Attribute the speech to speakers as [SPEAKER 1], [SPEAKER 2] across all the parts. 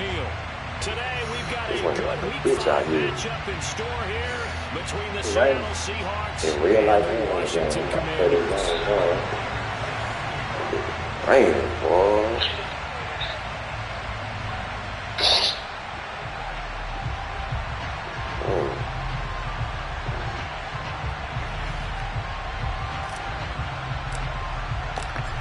[SPEAKER 1] field. Today, we've got a good Week 5 matchup in store here between the Seattle Seahawks and the Washington Commanders.
[SPEAKER 2] Damn, boy.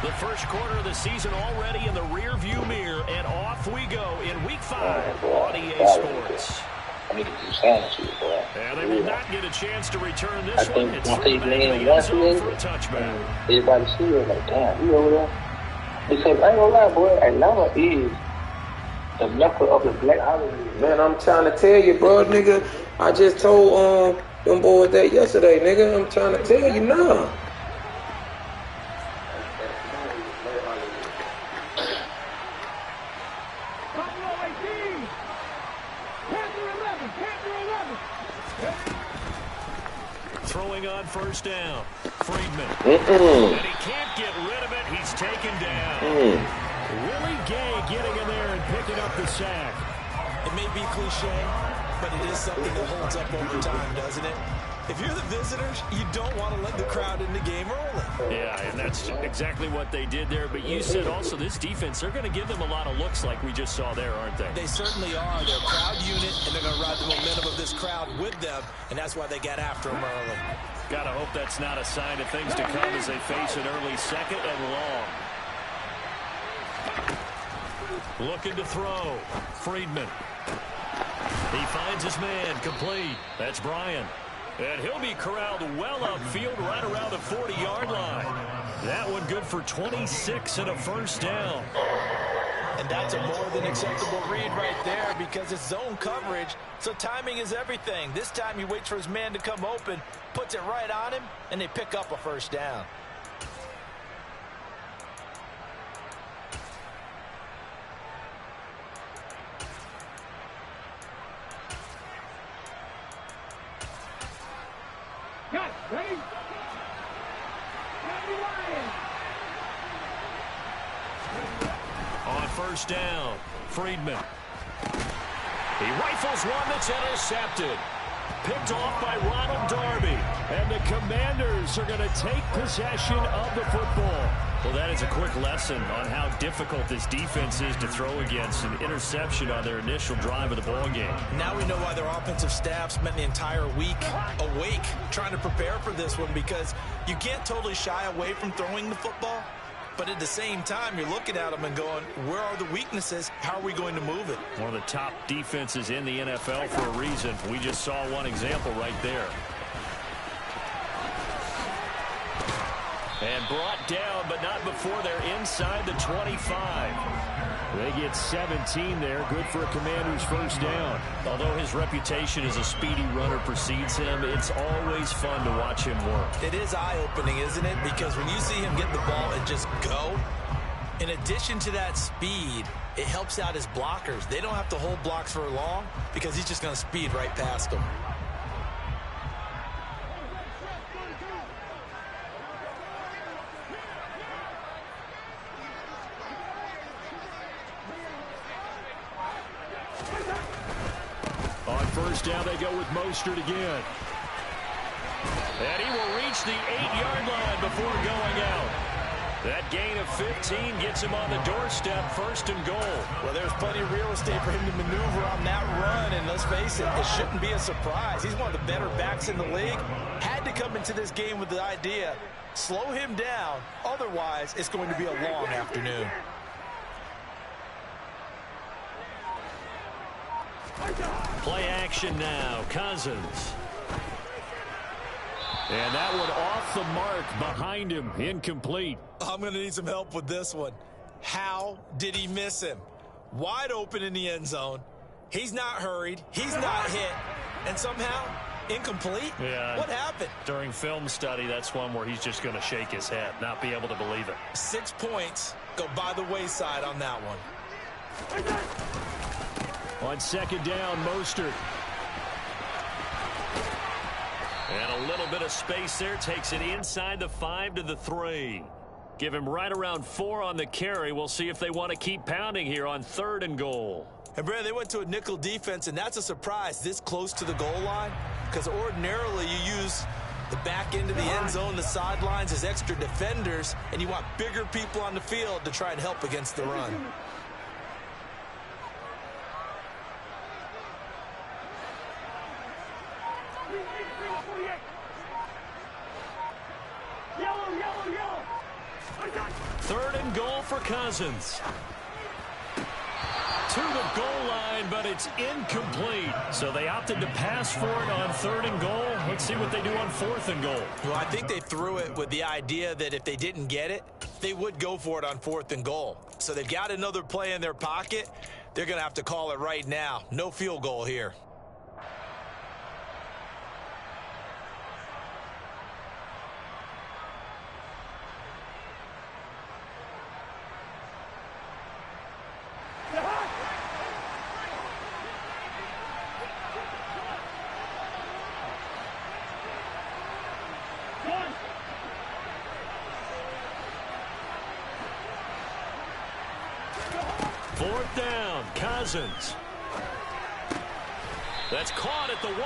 [SPEAKER 1] The first quarter of the season already in the rear-view mirror, and off we go in Week 5 on EA Sports.
[SPEAKER 3] I need to do something to you, boy.
[SPEAKER 1] And they will not get a chance to return this one. It's
[SPEAKER 3] once they land
[SPEAKER 1] the
[SPEAKER 3] one
[SPEAKER 1] end zone for a
[SPEAKER 3] thing,
[SPEAKER 1] touchback.
[SPEAKER 3] everybody see it like, damn, you over there? Because I ain't gonna lie, boy, Atlanta is the mecca of the black Hollywood.
[SPEAKER 2] Man, I'm trying to tell you, bro, nigga. I just told them boys that yesterday, nigga. I'm trying to tell you now.
[SPEAKER 1] Throwing on first down. Friedman. And he can't get rid of it. He's taken down. Willie Gay getting in there and picking up the sack.
[SPEAKER 4] It may be cliche, but it is something that holds up over time, doesn't it? If you're the visitors, you don't want to let the crowd in the game early.
[SPEAKER 1] Yeah, and that's exactly what they did there. But you said also this defense, they're going to give them a lot of looks like we just saw there, aren't they?
[SPEAKER 4] They certainly are. They're a crowd unit, and they're going to ride the momentum of this crowd with them, and that's why they got after them early.
[SPEAKER 1] Got to hope that's not a sign of things to come as they face an early second and long. Looking to throw. Friedman. He finds his man complete. That's Bryan. And he'll be corralled well upfield right around the 40-yard line. That one good for 26 and a first down.
[SPEAKER 4] And that's a more than acceptable read right there because it's zone coverage, so timing is everything. This time he waits for his man to come open, puts it right on him, and they pick up a first down.
[SPEAKER 5] Ready?
[SPEAKER 1] On first down, Friedman. He rifles one that's intercepted. Picked off by Ronald Darby. And the Commanders are going to take possession of the football. Well, that is a quick lesson on how difficult this defense is to throw against. An interception on their initial drive of the ball game.
[SPEAKER 4] Now we know why their offensive staff spent the entire week awake trying to prepare for this one, because you can't totally shy away from throwing the football. But at the same time, you're looking at them and going, where are the weaknesses? How are we going to move it?
[SPEAKER 1] One of the top defenses in the NFL for a reason. We just saw one example right there. And brought down, but not before they're inside the 25. They get 17 there. Good for a Commander's first down. Although his reputation as a speedy runner precedes him, it's always fun to watch him work.
[SPEAKER 4] It is eye-opening, isn't it? Because when you see him get the ball and just go, in addition to that speed, it helps out his blockers. They don't have to hold blocks for long because he's just going to speed right past them.
[SPEAKER 1] First down, they go with Mostert again. And he will reach the 8-yard line before going out. That gain of 15 gets him on the doorstep, first and goal.
[SPEAKER 4] Well, there's plenty of real estate for him to maneuver on that run, and let's face it, it shouldn't be a surprise. He's one of the better backs in the league. Had to come into this game with the idea, slow him down, otherwise it's going to be a long afternoon.
[SPEAKER 1] Play action now, Cousins. And that one off the mark behind him, incomplete.
[SPEAKER 4] I'm going to need some help with this one. How did he miss him? Wide open in the end zone. He's not hurried. He's not hit. And somehow, incomplete?
[SPEAKER 1] Yeah.
[SPEAKER 4] What happened?
[SPEAKER 1] During film study, that's one where he's just going to shake his head, not be able to believe it.
[SPEAKER 4] 6 points go by the wayside on that one.
[SPEAKER 1] On second down, Mostert. And a little bit of space there. Takes it inside the 5 to the 3. Give him right around 4 on the carry. We'll see if they want to keep pounding here on 3rd and goal.
[SPEAKER 4] And, Brad, they went to a nickel defense, and that's a surprise this close to the goal line, because ordinarily you use the back end of the end zone, the sidelines as extra defenders, and you want bigger people on the field to try and help against the run.
[SPEAKER 1] Third and goal for Cousins. To the goal line, but it's incomplete. So they opted to pass for it on 3rd and goal. Let's see what they do on 4th and goal.
[SPEAKER 4] Well, I think they threw it with the idea that if they didn't get it, they would go for it on 4th and goal. So they've got another play in their pocket. They're going to have to call it right now. No field goal here.
[SPEAKER 1] Fourth down, Cousins. That's caught at the 1.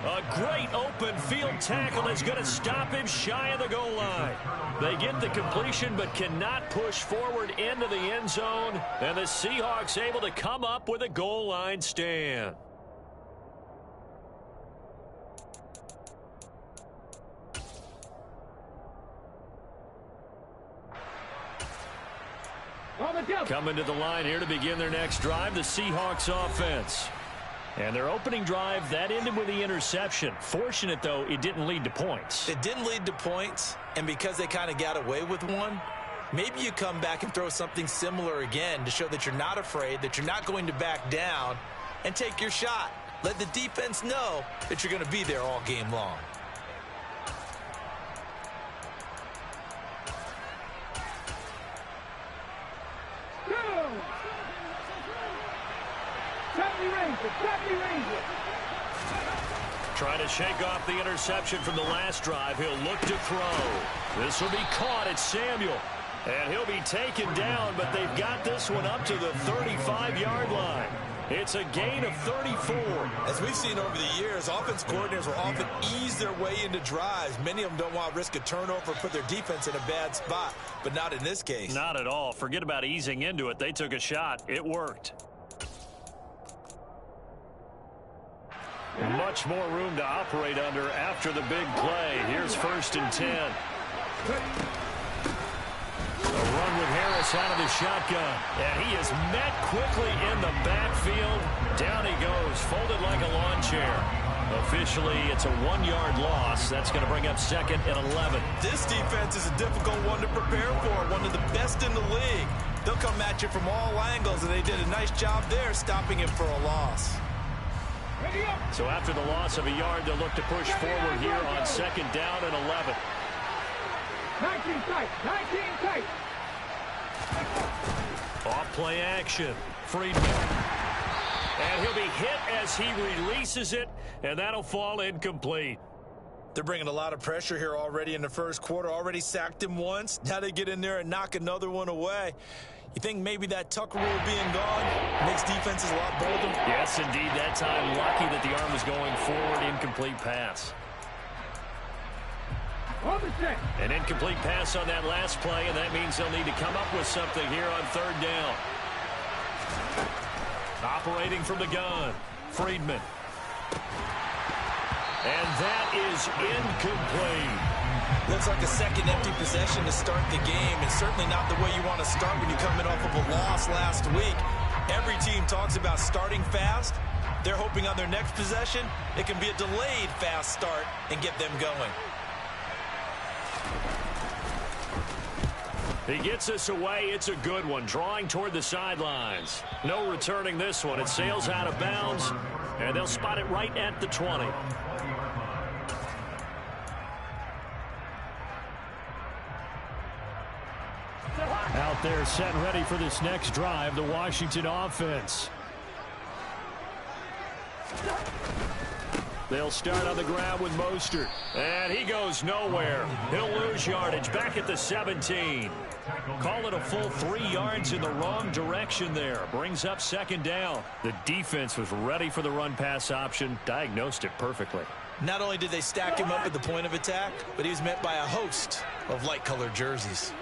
[SPEAKER 1] A great open field tackle is going to stop him shy of the goal line. They get the completion but cannot push forward into the end zone. And the Seahawks able to come up with a goal line stand. Coming to the line here to begin their next drive, the Seahawks offense. And their opening drive, that ended with the interception. Fortunate, though, it didn't lead to points.
[SPEAKER 4] It didn't lead to points, and because they kind of got away with one, maybe you come back and throw something similar again to show that you're not afraid, that you're not going to back down, and take your shot. Let the defense know that you're going to be there all game long.
[SPEAKER 1] Trying to shake off the interception from the last drive. He'll look to throw. This will be caught at Samuel. And he'll be taken down, but they've got this one up to the 35-yard line. It's a gain of 34.
[SPEAKER 4] As we've seen over the years, offense coordinators will often ease their way into drives. Many of them don't want to risk a turnover, put their defense in a bad spot, but not in this case.
[SPEAKER 1] Not at all. Forget about easing into it. They took a shot. It worked. Much more room to operate under after the big play. Here's 1st and 10. A run with Harris out of the shotgun. And he is met quickly in the backfield. Down he goes, folded like a lawn chair. Officially, it's a 1-yard loss. That's going to bring up 2nd and 11.
[SPEAKER 4] This defense is a difficult one to prepare for, one of the best in the league. They'll come at you from all angles, and they did a nice job there stopping him for a loss.
[SPEAKER 1] So after the loss of a yard, they'll look to push forward here on 2nd down and 11.
[SPEAKER 5] 19 tight.
[SPEAKER 1] Off play action. Friedman. And he'll be hit as he releases it, and that'll fall incomplete.
[SPEAKER 4] They're bringing a lot of pressure here already in the first quarter. Already sacked him once. Now they get in there and knock another one away. You think maybe that Tucker rule being gone makes defenses a lot bolder?
[SPEAKER 1] Yes, indeed. That time, lucky that the arm was going forward. Incomplete pass. An incomplete pass on that last play, and that means they'll need to come up with something here on 3rd down. Operating from the gun, Friedman. And that is incomplete.
[SPEAKER 4] Looks like a second empty possession to start the game, and certainly not the way you want to start when you're coming off of a loss last week. Every team talks about starting fast. They're hoping on their next possession, it can be a delayed fast start and get them going.
[SPEAKER 1] He gets us away. It's a good one. Drawing toward the sidelines. No returning this one. It sails out of bounds, and they'll spot it right at the 20. Out there set and ready for this next drive, the Washington offense. They'll start on the ground with Mostert. And he goes nowhere. He'll lose yardage back at the 17. Call it a full 3 yards in the wrong direction there. Brings up second down. The defense was ready for the run-pass option. Diagnosed it perfectly.
[SPEAKER 4] Not only did they stack him up at the point of attack, but he was met by a host of light-colored jerseys.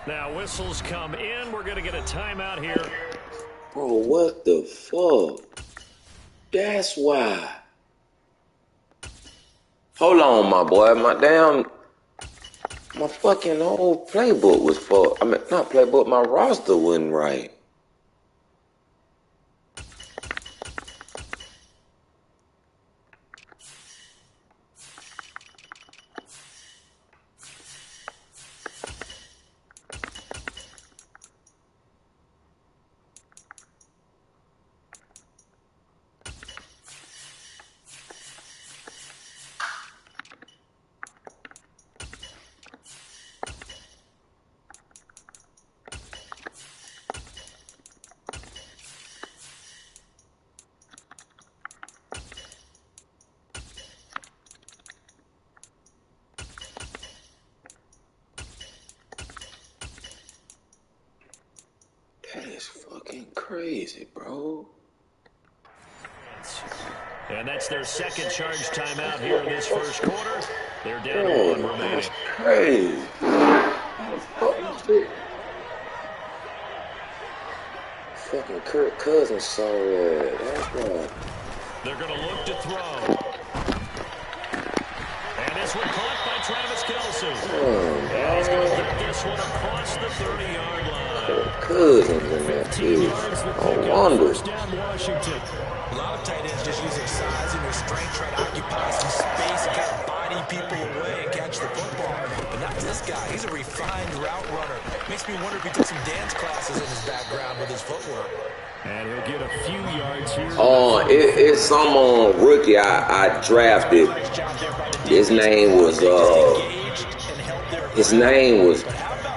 [SPEAKER 1] Now whistles come in. We're going to get a timeout here.
[SPEAKER 2] Bro, what the fuck? That's why. Hold on, my boy. My fucking old playbook was fucked. I mean, not playbook, my roster wasn't right. That is fucking crazy, bro.
[SPEAKER 1] And that's their second charge timeout here in this first quarter. They're down to 1 remaining.
[SPEAKER 2] That's crazy. Fucking Kirk Cousins saw that. That's why.
[SPEAKER 1] They're going to look to throw. And this one caught by Travis Kelce. And he's going to get this one across the 30-yard line.
[SPEAKER 2] Cousins in that dude. I wonder.
[SPEAKER 1] First down, Washington.
[SPEAKER 4] A lot of tight ends just use their size and their strength, try to occupy some space and kind of body people away and catch the football. But not this guy. He's a refined route runner. Makes me wonder if he took some dance classes in his background with his footwork.
[SPEAKER 1] And he'll get a few yards here.
[SPEAKER 2] It's some rookie I drafted. His name was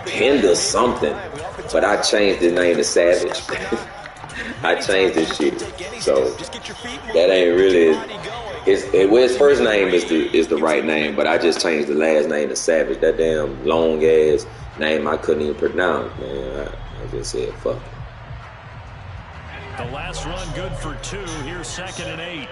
[SPEAKER 2] Pender something, but I changed his name to Savage. I changed his shit, so that ain't really his first name is the right name, but I just changed the last name to Savage. That damn long ass name I couldn't even pronounce, man. I just said fuck it.
[SPEAKER 1] The last run good for 2. Here's 2nd and 8.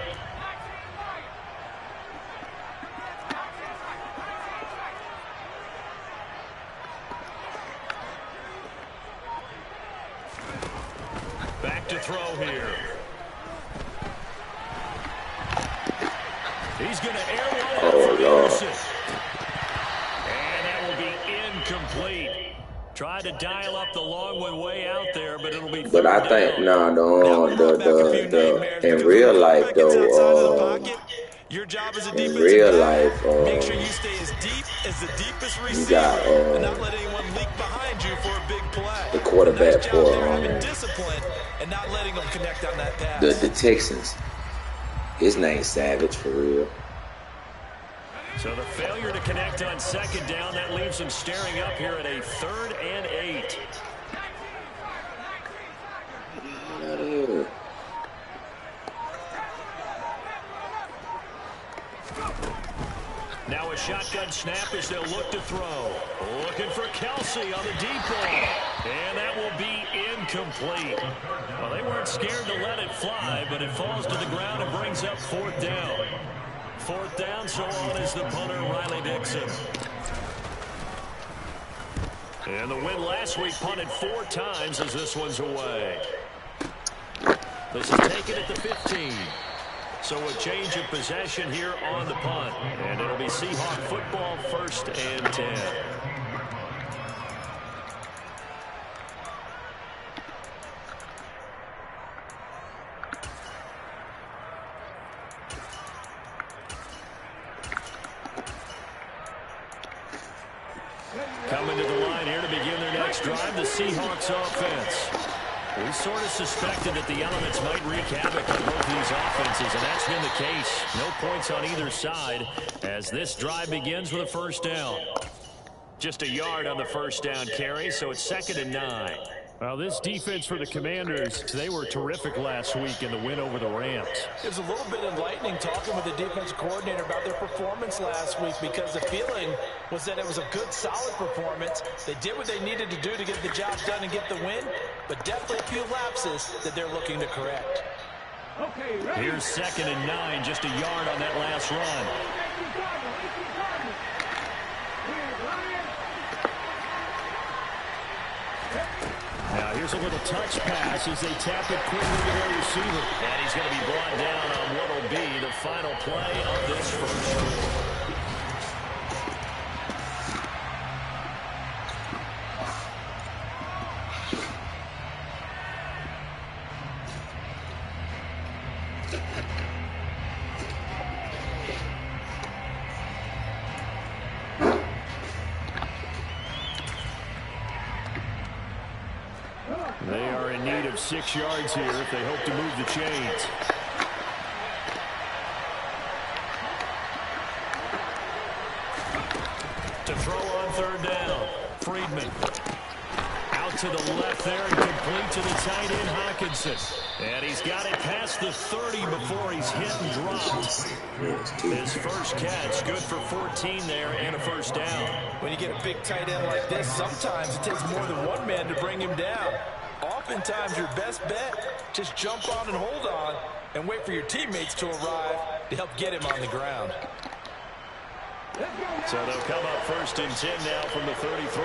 [SPEAKER 1] Back to throw here. He's going to airwall it for Anderson. And that will be incomplete. Tried to dial up the long one way out there, but it'll be.
[SPEAKER 2] But I think in real life though,
[SPEAKER 4] your job as a
[SPEAKER 2] in real life,
[SPEAKER 4] make sure you stay as deep as the deepest receiver,
[SPEAKER 2] you got
[SPEAKER 4] and not let anyone leak behind you for a big play.
[SPEAKER 2] The quarterback for
[SPEAKER 4] discipline and not letting them connect on that pass.
[SPEAKER 2] the Texans. His name's Savage for real.
[SPEAKER 1] So the failure to connect on 2nd down, that leaves them staring up here at a 3rd and 8. Now a shotgun snap as they'll look to throw. Looking for Kelce on the deep ball. And that will be incomplete. Well, they weren't scared to let it fly, but it falls to the ground and brings up 4th down. 4th down, so on is the punter, Riley Dixon. And the win last week punted 4 times as this one's away. This is taken at the 15. So a change of possession here on the punt. And it'll be Seahawk football, 1st and 10. Coming to the line here to begin their next drive, the Seahawks offense. We sort of suspected that the elements might wreak havoc on both these offenses, and that's been the case. No points on either side as this drive begins with a 1st down. Just a yard on the 1st down carry, so it's 2nd and 9. Well, this defense for the Commanders, they were terrific last week in the win over the Rams.
[SPEAKER 4] It was a little bit enlightening talking with the defensive coordinator about their performance last week because the feeling was that it was a good, solid performance. They did what they needed to do to get the job done and get the win, but definitely a few lapses that they're looking to correct.
[SPEAKER 5] Okay, ready?
[SPEAKER 1] Here's 2nd and 9, just a yard on that last run. Now here's a little touch pass as they tap it quickly to their receiver. And he's going to be brought down on what will be the final play of this first quarter. They are in need of 6 yards here if they hope to move the chains. To throw on 3rd down, Freedman. Out to the left there and complete to the tight end, Hockenson. And he's got it past the 30 before he's hit and dropped. His first catch, good for 14 there and a first down.
[SPEAKER 4] When you get a big tight end like this, sometimes it takes more than one man to bring him down. Oftentimes, your best bet, just jump on and hold on and wait for your teammates to arrive to help get him on the ground.
[SPEAKER 1] So they'll come up 1st and 10 now from the 33.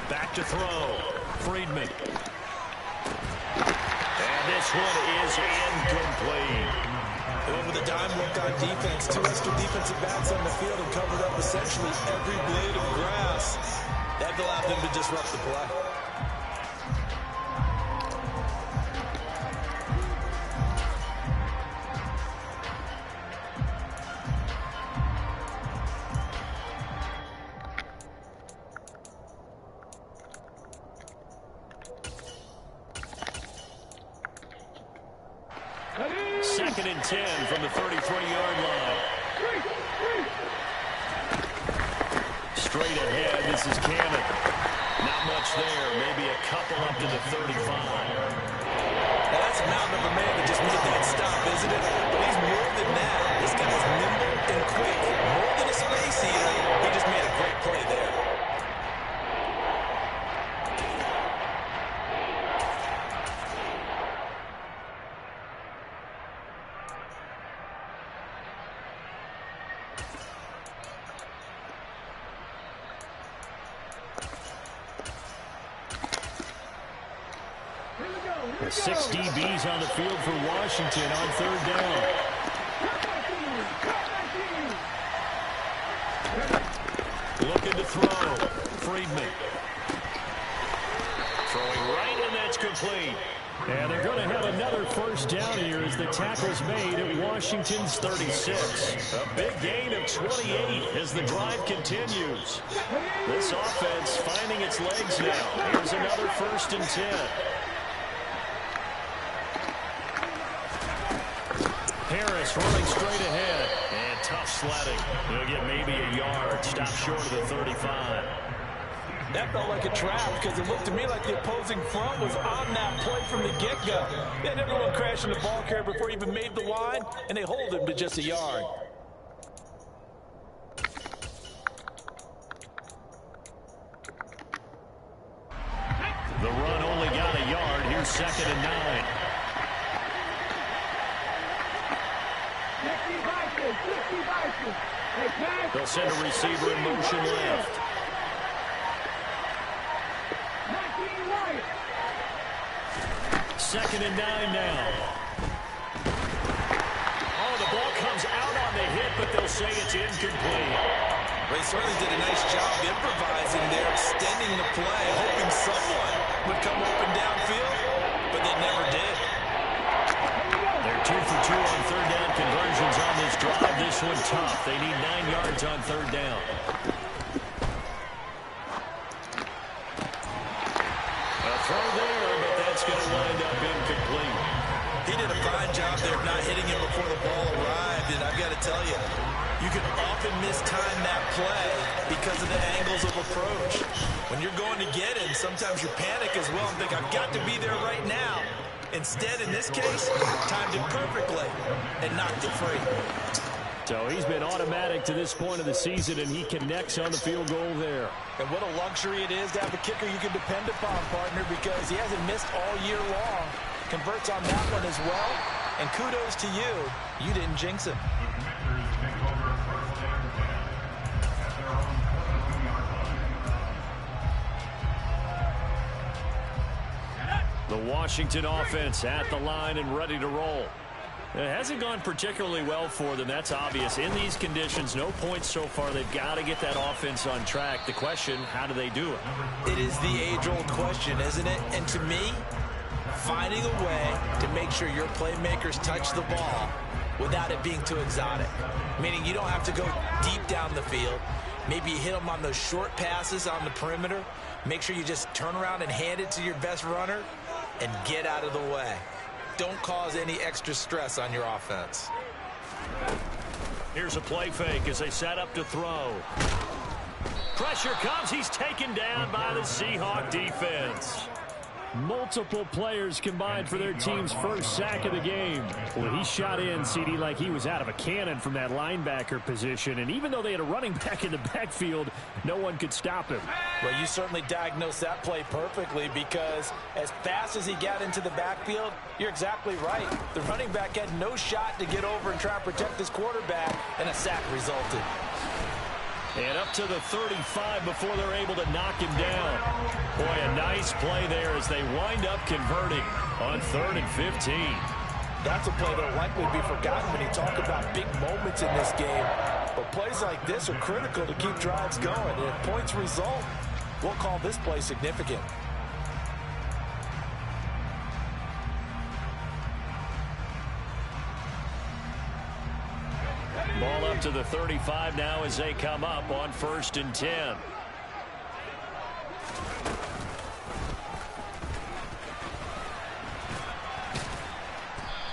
[SPEAKER 1] Back to throw. Freedman. And this one is incomplete.
[SPEAKER 4] Over the dime look on defense, 2 extra defensive backs on the field and covered up essentially every blade of grass. That allowed them to disrupt the play.
[SPEAKER 1] Second and 10 from the 33-yard line. Straight ahead, this is Cannon. Not much there, maybe a couple up to the 35.
[SPEAKER 4] Now that's a mountain of a man that just made that stop, isn't it? But he's more than that. This guy's nimble and quick. More than a space eater. He just made a great play there.
[SPEAKER 1] The 6 DBs on the field for Washington on 3rd down. Looking to throw. Freedman. Throwing right, and that's complete. And they're going to have another first down here as the tackle's made at Washington's 36. A big gain of 28 as the drive continues. This offense finding its legs now. Here's another 1st and 10. Harris running straight ahead. And tough sledding. He'll get maybe a yard. Stop short of the 35.
[SPEAKER 4] That felt like a trap because it looked to me like the opposing front was on that play from the get-go. They had everyone crashing the ball carrier before he even made the line, and they hold him to just a yard.
[SPEAKER 1] The run only got a yard. Here's 2nd and 9. They'll send a receiver in motion left. Second and 9 now. Oh, the ball comes out on the hit, but they'll say it's incomplete.
[SPEAKER 4] Well, he certainly did a nice job improvising there, extending the play, hoping someone would come open downfield, but they never did.
[SPEAKER 1] They're 2 for 2 on 3rd down conversions on this drive. This one tough. They need 9 yards on 3rd down. A throw there, but that's going to wind up incomplete.
[SPEAKER 4] He did a fine job there of not hitting him before the ball arrived, and I've got to got to tell you, you can often mistime that play because of the angles of approach. When you're going to get it, sometimes you panic as well and think, I've got to be there right now. Instead, in this case, timed it perfectly and knocked it free.
[SPEAKER 1] So he's been automatic to this point of the season, and he connects on the field goal there.
[SPEAKER 4] And what a luxury it is to have a kicker you can depend upon, partner, because he hasn't missed all year long. Converts on that one as well. And kudos to you. You didn't jinx him.
[SPEAKER 1] The Washington offense at the line and ready to roll. It hasn't gone particularly well for them. That's obvious. In these conditions, no points so far. They've got to get that offense on track. The question, how do they do it?
[SPEAKER 4] It is the age-old question, isn't it? And to me, finding a way to make sure your playmakers touch the ball without it being too exotic. Meaning you don't have to go deep down the field. Maybe you hit them on those short passes on the perimeter. Make sure you just turn around and hand it to your best runner and get out of the way. Don't cause any extra stress on your offense.
[SPEAKER 1] Here's a play fake as they set up to throw. Pressure comes. He's taken down by the Seahawk defense. Multiple players combined for their team's first sack of the game. Well, he shot in, CD, like he was out of a cannon from that linebacker position. And even though they had a running back in the backfield, no one could stop him.
[SPEAKER 4] Well, you certainly diagnosed that play perfectly, because as fast as he got into the backfield, you're exactly right. The running back had no shot to get over and try and protect his quarterback, and a sack resulted.
[SPEAKER 1] And up to the 35 before they're able to knock him down. Boy, a nice play there as they wind up converting on 3rd and 15.
[SPEAKER 4] That's a play that'll likely be forgotten when you talk about big moments in this game. But plays like this are critical to keep drives going. And if points result, we'll call this play significant.
[SPEAKER 1] Ball up to the 35 now as they come up on 1st and 10.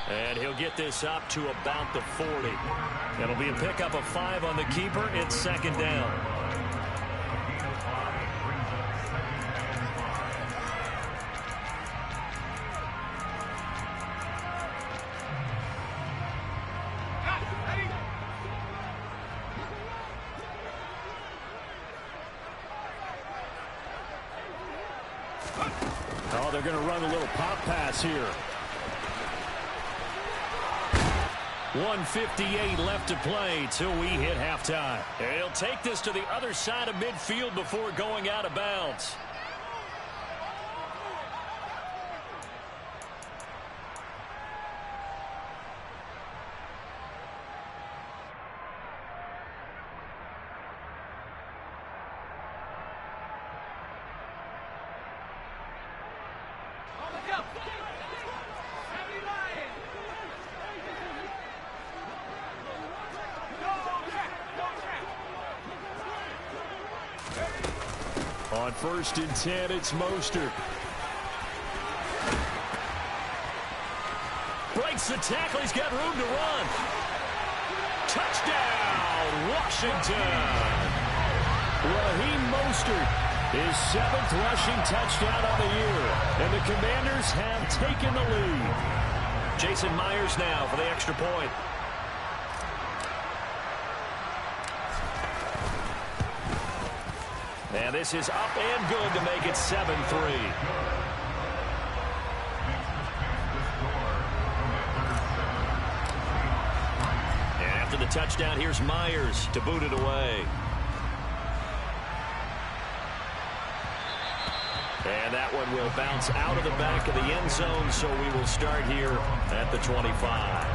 [SPEAKER 1] And he'll get this up to about the 40. It'll be a pickup of 5 on the keeper. It's 2nd down. Oh, they're going to run a little pop pass here. 1:58 left to play till we hit halftime. And he'll take this to the other side of midfield before going out of bounds. On 1st and 10, it's Mostert. Breaks the tackle. He's got room to run. Touchdown, Washington. Raheem Mostert, his 7th rushing touchdown of the year. And the Commanders have taken the lead. Jason Myers now for the extra point. And this is up and good to make it 7-3. And after the touchdown, here's Myers to boot it away. And that one will bounce out of the back of the end zone, so we will start here at the 25.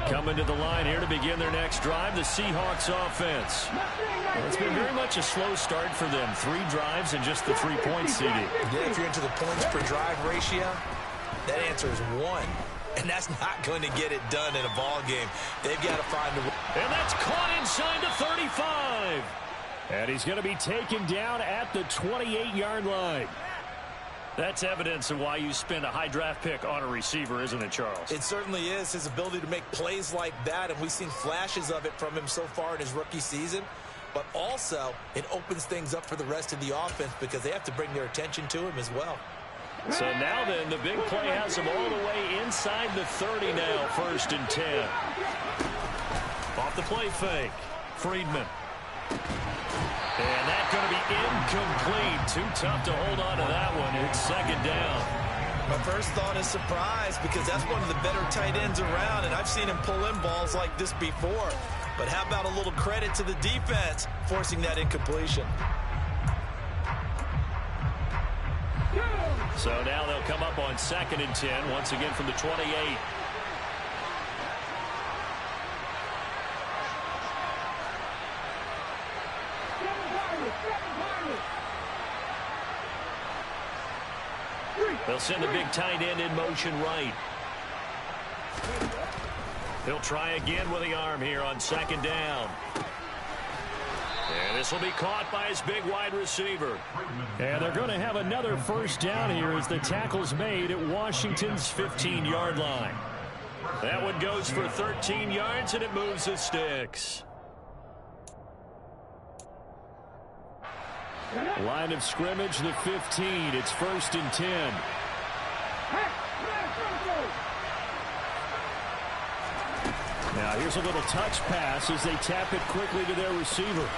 [SPEAKER 1] Coming to the line here to begin their next drive, the Seahawks offense. Well, it's been very much a slow start for them. 3 drives and just the 3 points, CD.
[SPEAKER 4] Yeah, if you're into the points per drive ratio, that answer is 1. And that's not going to get it done in a ball game. They've got to find a way.
[SPEAKER 1] And that's caught inside the 35. And he's going to be taken down at the 28-yard line. That's evidence of why you spend a high draft pick on a receiver, isn't it, Charles?
[SPEAKER 4] It certainly is. His ability to make plays like that, and we've seen flashes of it from him so far in his rookie season. But also, it opens things up for the rest of the offense because they have to bring their attention to him as well.
[SPEAKER 1] So now then, the big play has him all the way inside the 30 now, 1st and 10. Off the play fake, Freedman. And that's going to be incomplete. Too tough to hold on to that one. It's 2nd down.
[SPEAKER 4] My first thought is surprise because that's one of the better tight ends around, and I've seen him pull in balls like this before. But how about a little credit to the defense forcing that incompletion?
[SPEAKER 1] So now they'll come up on 2nd and 10, once again from the 28. They'll send the big tight end in motion right. He'll try again with the arm here on 2nd down. And this will be caught by his big wide receiver. And they're going to have another 1st down here as the tackle's made at Washington's 15-yard line. That one goes for 13 yards, and it moves the sticks. Line of scrimmage, the 15. It's 1st and 10. Now here's a little touch pass as they tap it quickly to their receiver.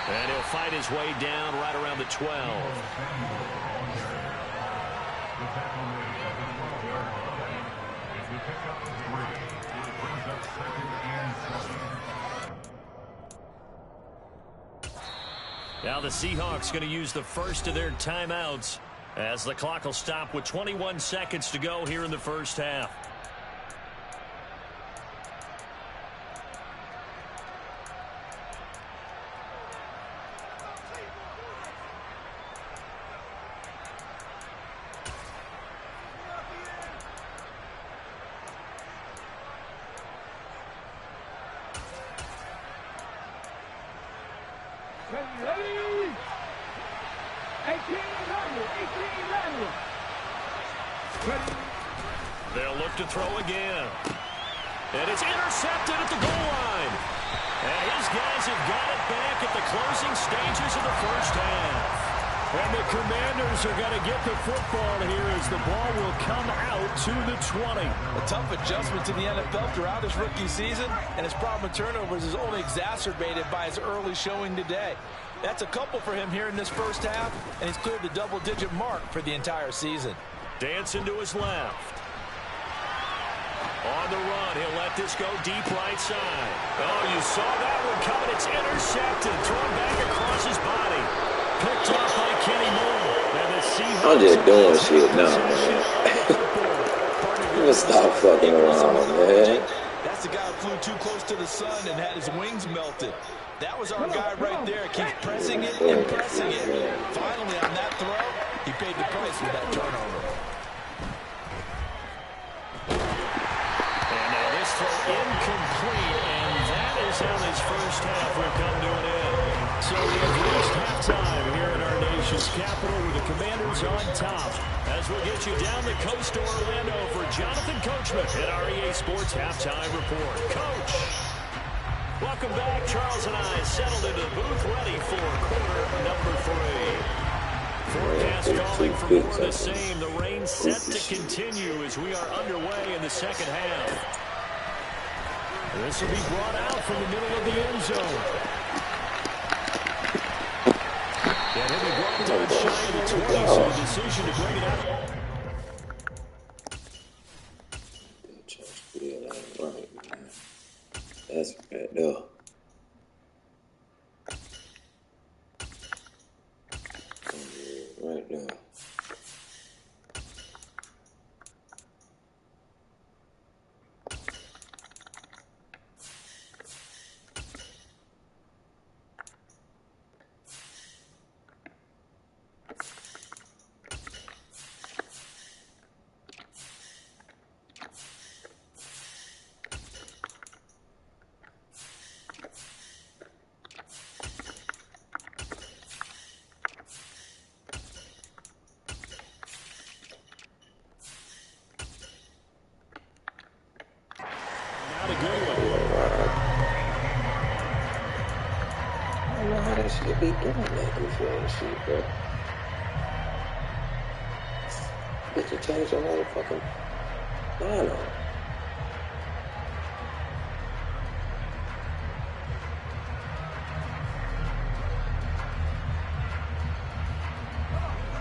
[SPEAKER 1] And he'll fight his way down right around the 12. Now the Seahawks going to use the first of their timeouts as the clock will stop with 21 seconds to go here in the 1st half. They'll look to throw again. And it's intercepted at the goal line. And his guys have got it back at the closing stages of the 1st half. And the Commanders are going to get the football here as the ball will come out to the 20.
[SPEAKER 4] A tough adjustment to the NFL throughout his rookie season, and his problem with turnovers is only exacerbated by his early showing today. That's a couple for him here in this 1st half, and he's cleared the double-digit mark for the entire season.
[SPEAKER 1] Dancing to his left. On the run, he'll let this go deep right side. Oh, you saw that one coming. It's intercepted. Thrown back across his body. Picked off by Kenny Moore. And the Seahawks
[SPEAKER 2] I'm just doing shit now, man. Just stop fucking around, man.
[SPEAKER 4] That's the guy who flew too close to the sun and had his wings melted. That was our guy right there. Keeps pressing it and pressing it. Finally, on that throw, he paid the price with that turnover.
[SPEAKER 1] And now this throw incomplete, and that is how this 1st half will come to an end. So we have reached halftime here in our nation's capital with the Commanders on top. As we'll get you down the coast to Orlando for Jonathan Coachman at our EA Sports Halftime Report. Coach, welcome back. Charles and I settled into the booth ready for quarter number 3. Forecast calling for more of the same. The rain set to continue as we are underway in the 2nd half. This will be brought out from the middle of the end zone. And he'll be brought down shy of the 20, so the decision to bring it out.
[SPEAKER 2] That's bad, though. Right now. should be doing that goofy ass shit, bro. Bitch, you change your whole fucking lineup.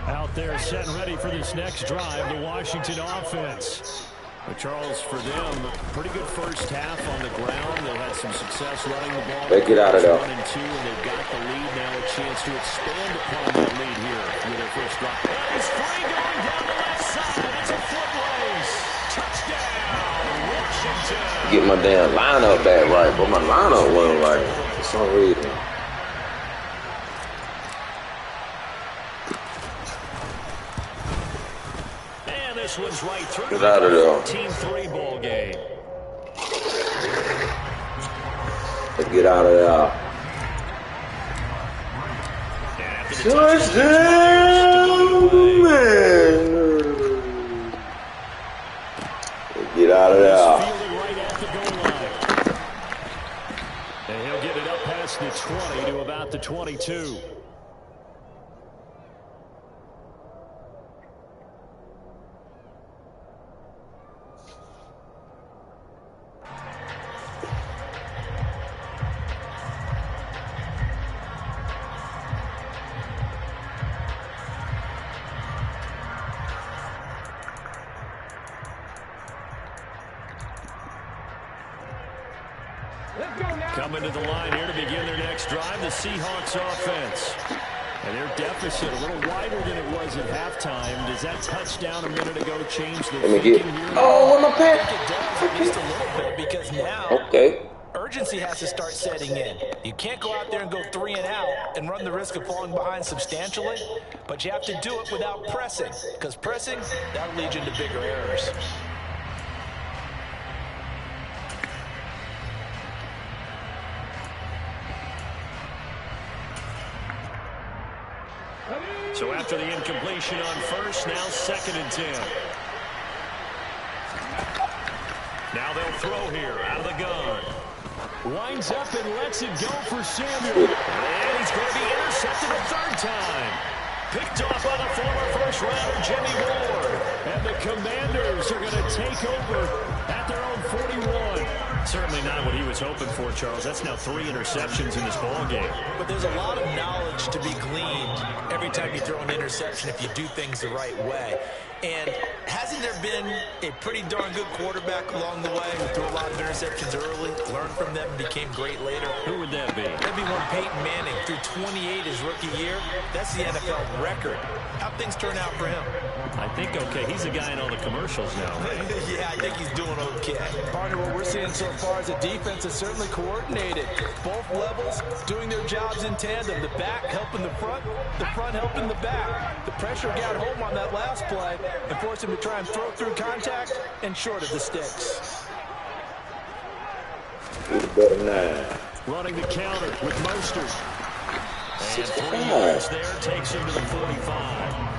[SPEAKER 1] Out there setting ready for this next drive, the Washington offense. But Charles, for them, pretty good first half on the ground. They had some success running the ball.
[SPEAKER 2] They get out of there.
[SPEAKER 1] 1 and 2, and they've got the lead now. A chance to expand upon that lead here with their first drive. He's free going down the left side. It's a foot race. Touchdown, Washington.
[SPEAKER 2] Get my damn lineup back right, but my lineup wasn't right for some reason.
[SPEAKER 1] This one's right through.
[SPEAKER 2] Get out of there.
[SPEAKER 1] 14-3 ball game.
[SPEAKER 2] Let's get out of there. Touchdown, man. Let's get out of there.
[SPEAKER 1] Right at the goal line. And he'll get it up past the 20 to about the 22. Coming to the line here to begin their next drive, the Seahawks offense. And their deficit a little wider than it was at halftime. Does that touchdown a minute ago change the thinking here?
[SPEAKER 2] Oh, what my pack?
[SPEAKER 4] I think it does, at least a little bit, because now urgency has to start setting in. You can't go out there and go 3 and out and run the risk of falling behind substantially, but you have to do it without pressing, because pressing, that'll lead you into bigger errors.
[SPEAKER 1] So after the incompletion on first, now 2nd and 10. Now they'll throw here out of the gun. Winds up and lets it go for Samuel. And he's going to be intercepted a 3rd time. Picked off by the former first-rounder Jimmy Ward. And the Commanders are going to take over at their own 41. Certainly not what he was hoping for, Charles. That's now 3 interceptions in this ball game.
[SPEAKER 4] But there's a lot of knowledge to be gleaned every time you throw an interception if you do things the right way. And hasn't there been a pretty darn good quarterback along the way who threw a lot of interceptions early, learned from them, and became great later?
[SPEAKER 1] Who would that be?
[SPEAKER 4] That'd be one Peyton Manning threw 28 his rookie year. That's the NFL record. How'd things turn out for him?
[SPEAKER 1] I think okay. He's a guy in all the commercials now.
[SPEAKER 4] Yeah, I think he's doing okay. Partner, what we're seeing so far is a defense is certainly coordinated. Both levels doing their jobs in tandem. The back helping the front helping the back. The pressure got home on that last play and forced him to try and throw through contact and short of the sticks.
[SPEAKER 1] Running the counter with Mostert. And 3 yards there takes him to the 45.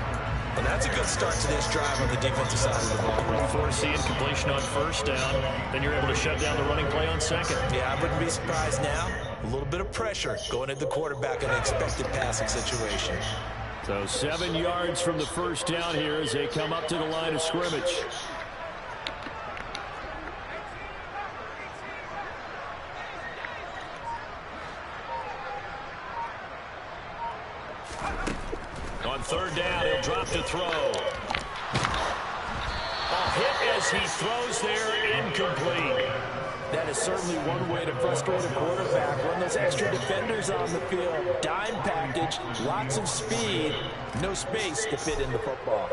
[SPEAKER 4] And that's a good start to this drive on the defensive side of the ball.
[SPEAKER 1] You force the incompletion on first down, then you're able to shut down the running play on second.
[SPEAKER 4] Yeah, I wouldn't be surprised now. A little bit of pressure going at the quarterback in an expected passing situation.
[SPEAKER 1] So 7 yards from the first down here as they come up to the line of scrimmage. On 3rd down, he'll drop to throw. A hit as he throws there, incomplete.
[SPEAKER 4] That is certainly one way to frustrate a quarterback. Run those extra defenders on the field. Dime package, lots of speed, no space to fit in the football.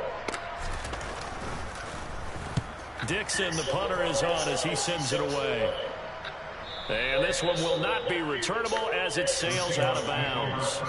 [SPEAKER 1] Dixon, the punter, is on as he sends it away. And this one will not be returnable as it sails out of bounds.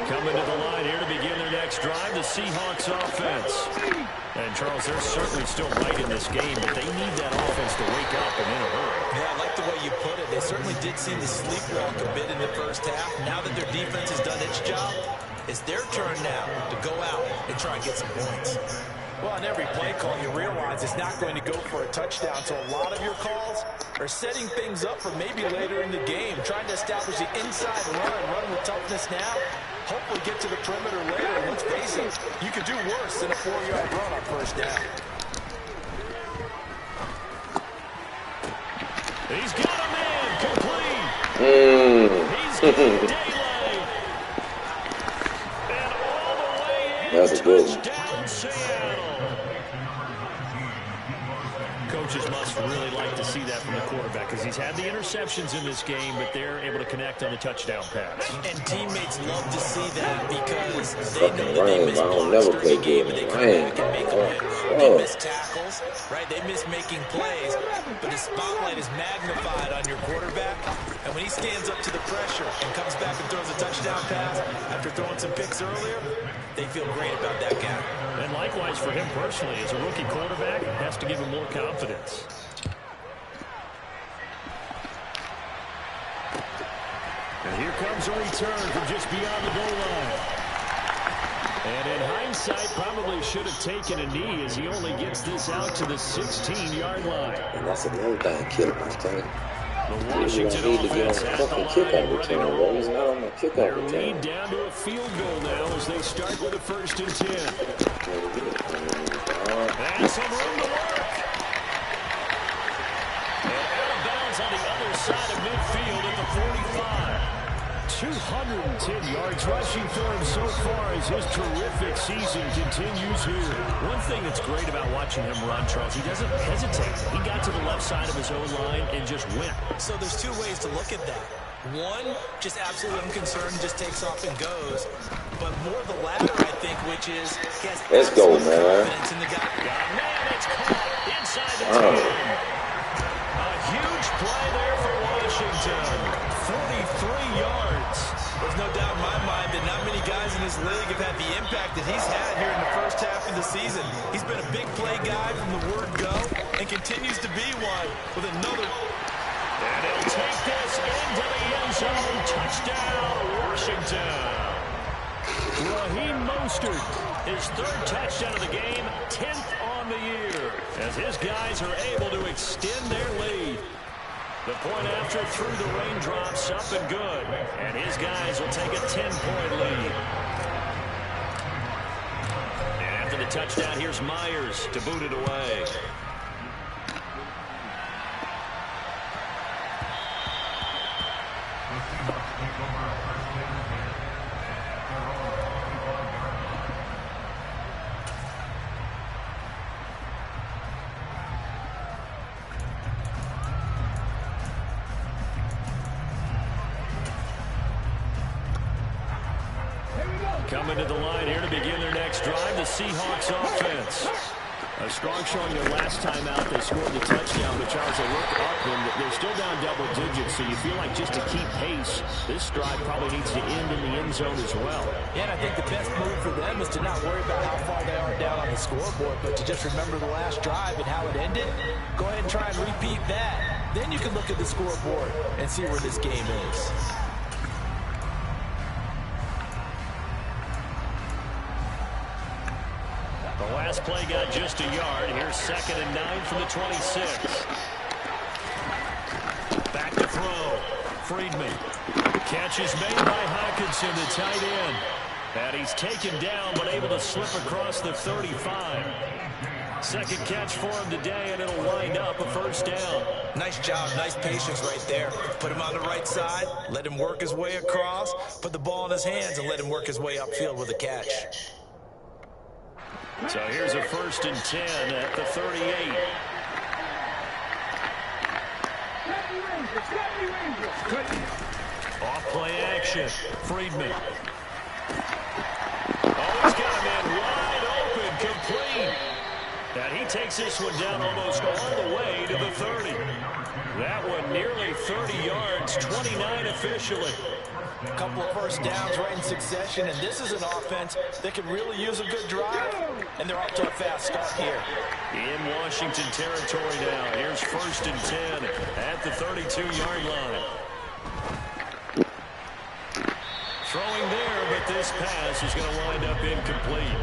[SPEAKER 1] Coming to the line here to drive, the Seahawks offense. And, Charles, they're certainly still right in this game, but they need that offense to wake up and in a hurry.
[SPEAKER 4] Yeah, I like the way you put it. They certainly did seem to sleepwalk a bit in the first half. Now that their defense has done its job, it's their turn now to go out and try and get some points. Well, on every play call, you realize it's not going to go for a touchdown, so a lot of your calls are setting things up for maybe later in the game, trying to establish the inside run with toughness now, hopefully get to the perimeter later. And let's face it, you could do worse than a 4-yard run on first down.
[SPEAKER 1] He's got a man complete. He's got daylight. And all the way in.
[SPEAKER 2] That's a good one.
[SPEAKER 1] Touchdown, Seattle. Coaches must really like to see that from the quarterback because he's had the interceptions in this game, but they're able to connect on the touchdown pass.
[SPEAKER 4] And teammates love to see that because they know that they miss
[SPEAKER 2] I don't
[SPEAKER 4] blocks
[SPEAKER 2] never
[SPEAKER 4] during
[SPEAKER 2] play
[SPEAKER 4] the game,
[SPEAKER 2] good
[SPEAKER 4] and they
[SPEAKER 2] in
[SPEAKER 4] come
[SPEAKER 2] the rain.
[SPEAKER 4] back and make them pay. They miss tackles, right? They miss making plays, but the spotlight is magnified on your quarterback, and when he stands up to the pressure and comes back and throws a touchdown pass after throwing some picks earlier, they feel great about that guy.
[SPEAKER 1] And likewise for him personally, as a rookie quarterback, it has to give him more confidence. And here comes a return from just beyond the goal line. And in hindsight, probably should have taken a knee as he only gets this out to the 16-yard line.
[SPEAKER 2] And that's another thing killing my team.
[SPEAKER 1] The Washington offense at the line and ready to roll.
[SPEAKER 2] He's not on my kickoff
[SPEAKER 1] Their
[SPEAKER 2] return.
[SPEAKER 1] lead down to a field goal now as they start with a 1st and 10. And some room to work. And out of bounds on the other side of midfield at the 45. 210 yards rushing for him so far as his terrific season continues here. One thing that's great about watching him run, Charles, he doesn't hesitate. He got to the left side of his own line and just went.
[SPEAKER 4] So there's two ways to look at that. One, just absolutely unconcerned, just takes off and goes. But more the latter, I think, which is he has
[SPEAKER 2] Let's go, man.
[SPEAKER 4] confidence in the guy.
[SPEAKER 1] Man, it's caught inside the 10. A huge play there for Washington. 43 yards.
[SPEAKER 4] There's no doubt in my mind that not many guys in this league have had the impact that he's had here in the first half of the season. He's been a big play guy from the word go and continues to be one with another.
[SPEAKER 1] And he'll take this into the end zone. Touchdown, Washington. Raheem Mostert, his 3rd touchdown of the game, 10th on the year, as his guys are able to extend their lead. The point after through the raindrops, up and good. And his guys will take a 10-point lead. And after the touchdown, here's Myers to boot it away. Coming to the line here to begin their next drive, the Seahawks offense. A strong showing their last time out. They scored the touchdown, but Charles, they look up and they're still down double digits, so you feel like just to keep pace, this drive probably needs to end in the end zone as well.
[SPEAKER 4] Yeah, and I think the best move for them is to not worry about how far they are down on the scoreboard, but to just remember the last drive and how it ended. Go ahead and try and repeat that. Then you can look at the scoreboard and see where this game is.
[SPEAKER 1] The last play got just a yard. Here's 2nd and 9 from the 26. Back to throw. Friedman. Catch is made by Hockenson, the tight end. And he's taken down, but able to slip across the 35. 2nd catch for him today, and it'll wind up a 1st down.
[SPEAKER 4] Nice job, nice patience right there. Put him on the right side, let him work his way across, put the ball in his hands, and let him work his way upfield with a catch.
[SPEAKER 1] So here's a 1st and 10 at the 38. Off play action. Friedman. Oh, he's got a man wide open, complete. And he takes this one down almost all the way to the 30. That one nearly 30 yards, 29 officially.
[SPEAKER 4] A couple of first downs right in succession, and this is an offense that could really use a good drive, and they're off to a fast start here.
[SPEAKER 1] In Washington territory now. Here's 1st and 10 at the 32-yard line. Throwing there, but this pass is going to wind up incomplete.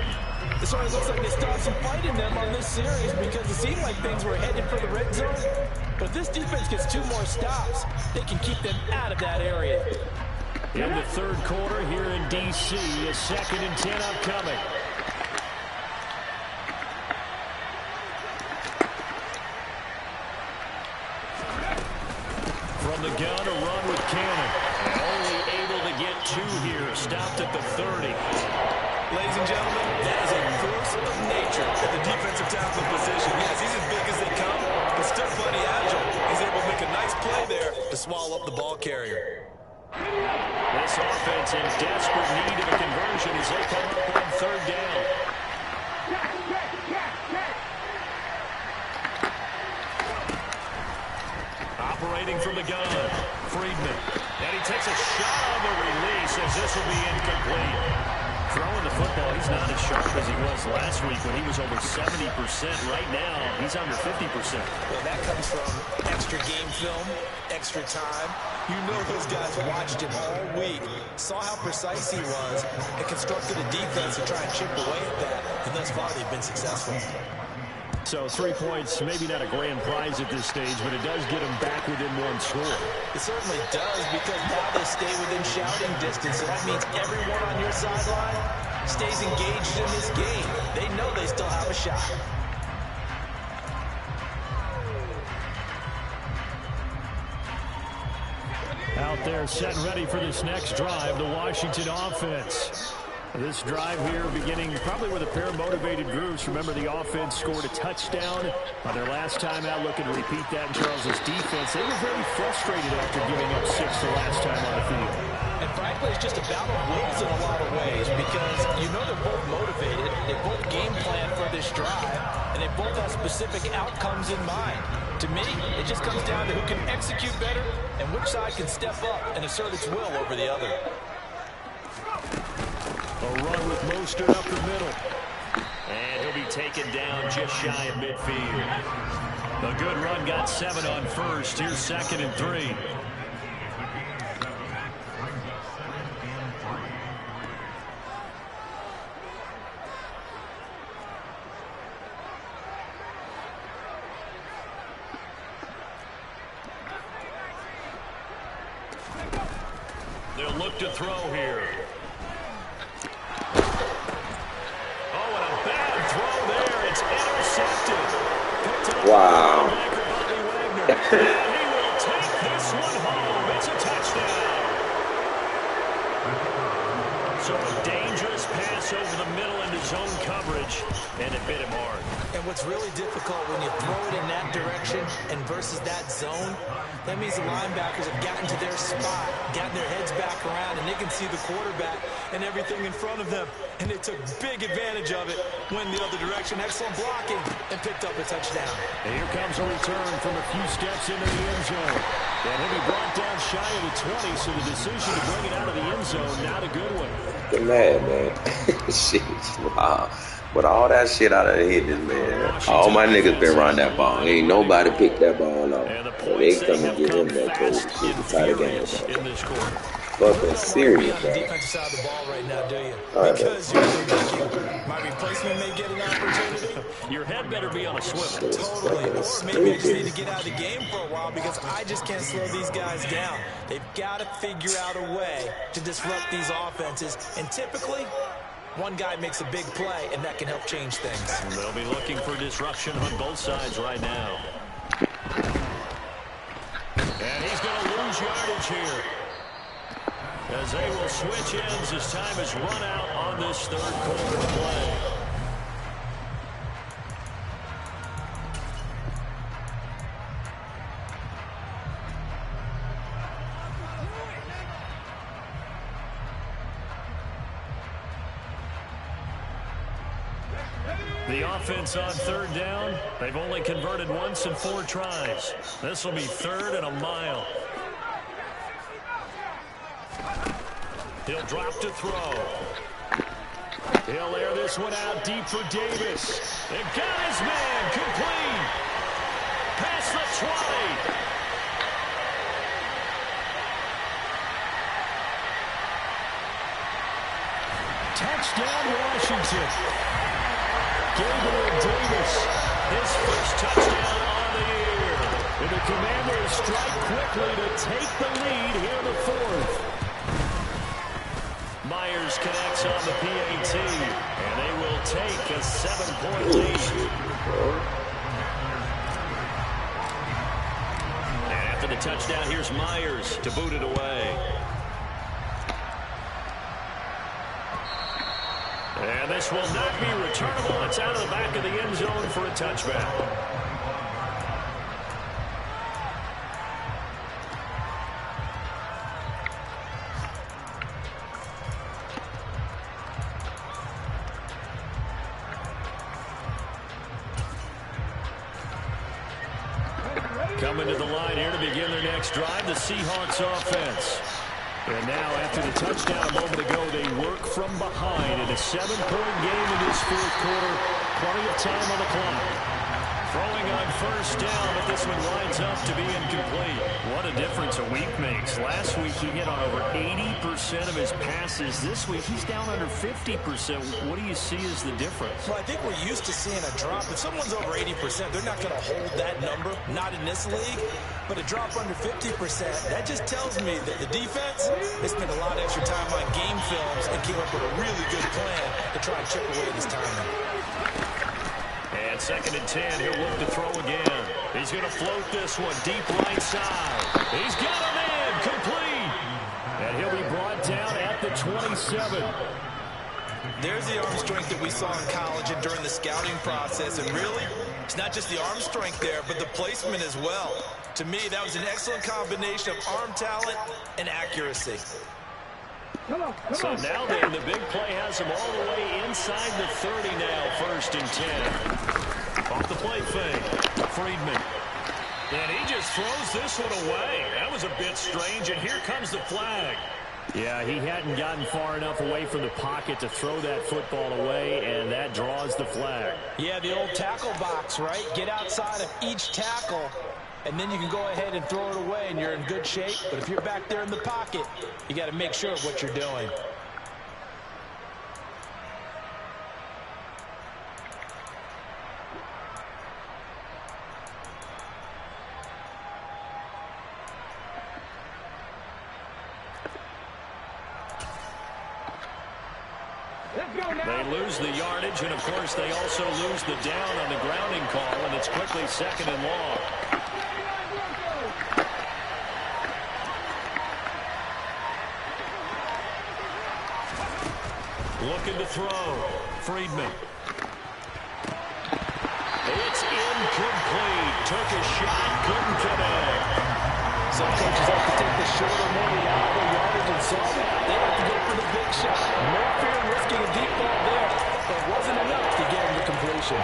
[SPEAKER 4] It sort of looks like they started some fight in them on this series because it seemed like things were headed for the red zone. But if this defense gets 2 more stops, they can keep them out of that area.
[SPEAKER 1] In the 3rd quarter here in D.C., a 2nd and 10 upcoming. From the gun, a run with Cannon. And only able to get 2 here. Stopped at the 30.
[SPEAKER 4] Ladies and gentlemen, that is a force of nature at the defensive tackle position. Yes, he's as big as they come, but still plenty agile. He's able to make a nice play there to swallow up the ball carrier.
[SPEAKER 1] This offense in desperate need of a conversion as they come up on 3rd down. Operating from the gun, Friedman. And he takes a shot on the release as this will be incomplete. Throwing the football, he's not as sharp as he was last week when he was over 70%. Right now, he's under 50%.
[SPEAKER 4] Well, that comes from extra game film, extra time. You know those guys watched him all week, saw how precise he was, and constructed a defense to try and chip away at that. And thus far, they've been successful.
[SPEAKER 1] So 3 points, maybe not a grand prize at this stage, but it does get them back within 1 score.
[SPEAKER 4] It certainly does, because now they stay within shouting distance. So that means everyone on your sideline stays engaged in this game. They know they still have a shot.
[SPEAKER 1] Out there set and ready for this next drive, the Washington offense. This drive here beginning probably with a pair of motivated groups. Remember, the offense scored a touchdown on their last time out, looking to repeat that in Charles's defense. They were very frustrated after giving up 6 the last time on the field.
[SPEAKER 4] And frankly, it's just a battle of wills in a lot of ways, because you know they're both motivated, they both game plan for this drive, and they both have specific outcomes in mind. To me, it just comes down to who can execute better and which side can step up and assert its will over the other.
[SPEAKER 1] A run with Mostert up the middle. And he'll be taken down just shy of midfield. A good run, got 7 on 1st. Here's 2nd and 3. They'll look to throw here.
[SPEAKER 2] Wow.
[SPEAKER 1] He will take this one home. It's a touchdown. So a dangerous pass over the middle into zone coverage, and it bit him hard.
[SPEAKER 4] And what's really difficult when you throw it in that direction and versus that zone, that means the linebackers have gotten to their spot, gotten their heads back around, and they can see the quarterback and everything in front of them. And they took big advantage of it, went the other direction, excellent blocking, and picked up a touchdown.
[SPEAKER 1] And here comes a return from a few steps into the end zone. And he'll be brought down shy of the 20, so the decision to bring it out of the end zone, not a good one.
[SPEAKER 2] Get mad, man. Shit, wow. But all that shit out of the head, this man. All my niggas been running that ball. Ain't nobody picked that ball up. So they come and get him that crazy shit to tie the game, bro. Fucking serious,
[SPEAKER 4] bro.
[SPEAKER 2] You're
[SPEAKER 4] not on the defensive side of the ball right now, do you?
[SPEAKER 2] All right,
[SPEAKER 4] because you're thinking, my replacement may get an opportunity.
[SPEAKER 1] Your head better be on a swivel.
[SPEAKER 4] Totally. Or maybe I just need to get out of the game for a while because I just can't slow these guys down. They've got to figure out a way to disrupt these offenses. And typically, one guy makes a big play, and that can help change things.
[SPEAKER 1] They'll be looking for disruption on both sides right now. And he's going to lose yardage here, as they will switch ends as time has run out on this 3rd quarter play. The offense on 3rd down, they've only converted once in 4 tries. This will be 3rd and a mile. He'll drop to throw. He'll air this one out deep for Davis. And got his man complete. Past the 20. Touchdown, Washington. Gabriel Davis, his first touchdown on the year. And the Commanders strike quickly to take the lead here in the fourth. Myers connects on the PAT, and they will take a 7-point lead. And after the touchdown, here's Myers to boot it away. And this will not be returnable. It's out of the back of the end zone for a touchback. Coming to the line here to begin their next drive, the Seahawks offense. And now, after the touchdown a moment ago, they work from behind in a 7-point game in this fourth quarter. Plenty of time on the clock. Throwing on first down, but this one winds up to be incomplete. What a difference a week makes. Last week, he hit on over 80% of his passes. This week, he's down under 50%. What do you see as the difference?
[SPEAKER 4] Well, I think we're used to seeing a drop. If someone's over 80%, they're not going to hold that number. Not in this league. But a drop under 50%, that just tells me that the defense has spent a lot of extra time on game films and came up with a really good plan to try and chip away this timing.
[SPEAKER 1] And 2nd and 10, he'll look to throw again. He's going to float this one deep right side. He's got a man complete. And he'll be brought down at the 27.
[SPEAKER 4] There's the arm strength that we saw in college and during the scouting process. And really, it's not just the arm strength there, but the placement as well. To me, that was an excellent combination of arm talent and accuracy.
[SPEAKER 1] So now then, the big play has him all the way inside the 30 now, 1st and 10. Off the play fake, Friedman. And he just throws this one away. That was a bit strange, and here comes the flag. Yeah, he hadn't gotten far enough away from the pocket to throw that football away, and that draws the flag.
[SPEAKER 4] Yeah, the old tackle box, right? Get outside of each tackle, and then you can go ahead and throw it away, and you're in good shape. But if you're back there in the pocket, you got to make sure of what you're doing.
[SPEAKER 1] They lose the yardage, and of course they also lose the down on the grounding call, and it's quickly 2nd and long. Looking to throw. Friedman. It's incomplete. Took a shot, couldn't connect.
[SPEAKER 4] Some coaches like to take the shorter, more reliable yardage and saw that. They like to go for the big shot. No fear in risking a deep ball there, but it wasn't enough to get him to completion.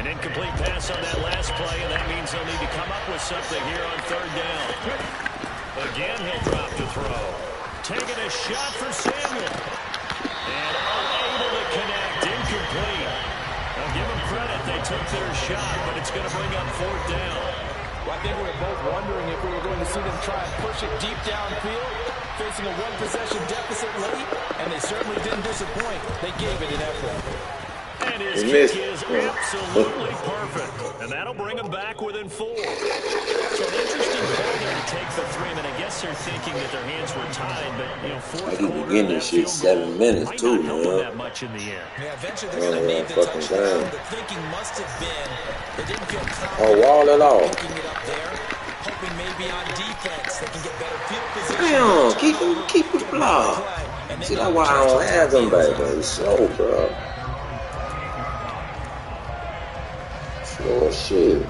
[SPEAKER 1] An incomplete pass on that last play, and that means they'll need to come up with something here on 3rd down. Again, he'll drop to throw. Taking a shot for Samuel. And unable to connect. Incomplete. I'll give them credit. They took their shot, but it's going to bring up 4th down.
[SPEAKER 4] Well, I think we were both wondering if we were going to see them try and push it deep downfield, facing a one-possession deficit late, and they certainly didn't disappoint. They gave it an effort.
[SPEAKER 1] And his kick is absolutely perfect. And that'll bring him back within 4. So an interesting call there to take the 3. And I guess they're thinking that their hands were tied, but, you know, 4th quarter,
[SPEAKER 2] begin this shit 7 minutes, too,
[SPEAKER 1] man.
[SPEAKER 2] man.
[SPEAKER 1] That much in the air.
[SPEAKER 4] Yeah, eventually they're going to need the touchdown. The thinking must have been they didn't feel confident
[SPEAKER 2] wall it off.
[SPEAKER 4] picking it up there. maybe on defense, they can get better field position.
[SPEAKER 2] Damn, keep the block. See, that's why I don't have them back there. He's slow, bro. Slow as shit.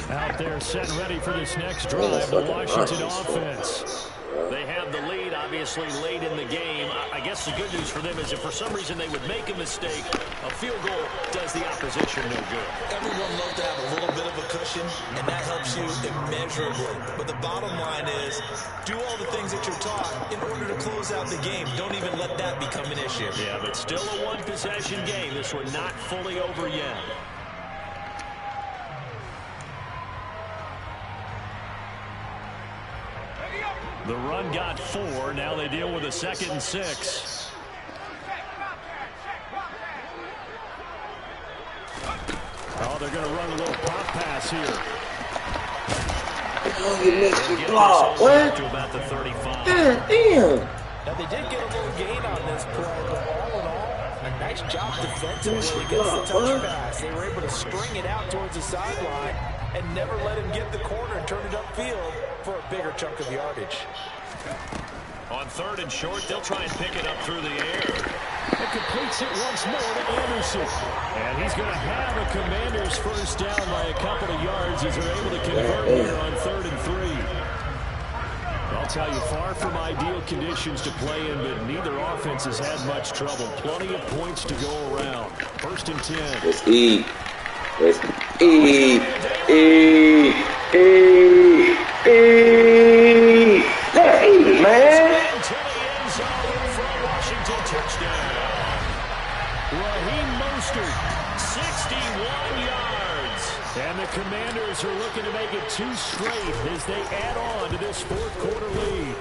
[SPEAKER 1] Out there set ready for this next drive, the Washington offense. They have the lead, obviously, late in the game. I guess the good news for them is if for some reason they would make a mistake, a field goal does the opposition no good.
[SPEAKER 4] Everyone loves to have a little bit of a cushion, and that helps you immeasurably. But the bottom line is, do all the things that you're taught in order to close out the game. Don't even let that become an issue.
[SPEAKER 1] Yeah, but still a one-possession game. This one not fully over yet. The run got 4. Now they deal with a 2nd and 6. Oh, they're going to run a little pop pass here.
[SPEAKER 2] Oh, you missed your block. What?
[SPEAKER 1] To about the 35.
[SPEAKER 2] Damn.
[SPEAKER 4] Now, they did get a little gain on this play, but all in all, a nice job defensively against the touch pass. They were able to string it out towards the sideline and never let him get the corner and turn it upfield for a bigger chunk of yardage.
[SPEAKER 1] On 3rd and short, they'll try and pick it up through the air. It completes it once more to Anderson. And he's going to have a Commanders first down by a couple of yards as they're able to convert here on 3rd and 3. I'll tell you, far from ideal conditions to play in, but neither offense has had much trouble. Plenty of points to go around. 1st and 10.
[SPEAKER 2] Let's eat. Let's eat. Let's eat, man.
[SPEAKER 1] Into the end zone for a Washington touchdown. Raheem Mostert, 61 yards. And the Commanders are looking to make it 2 straight as they add on to this 4th quarter lead.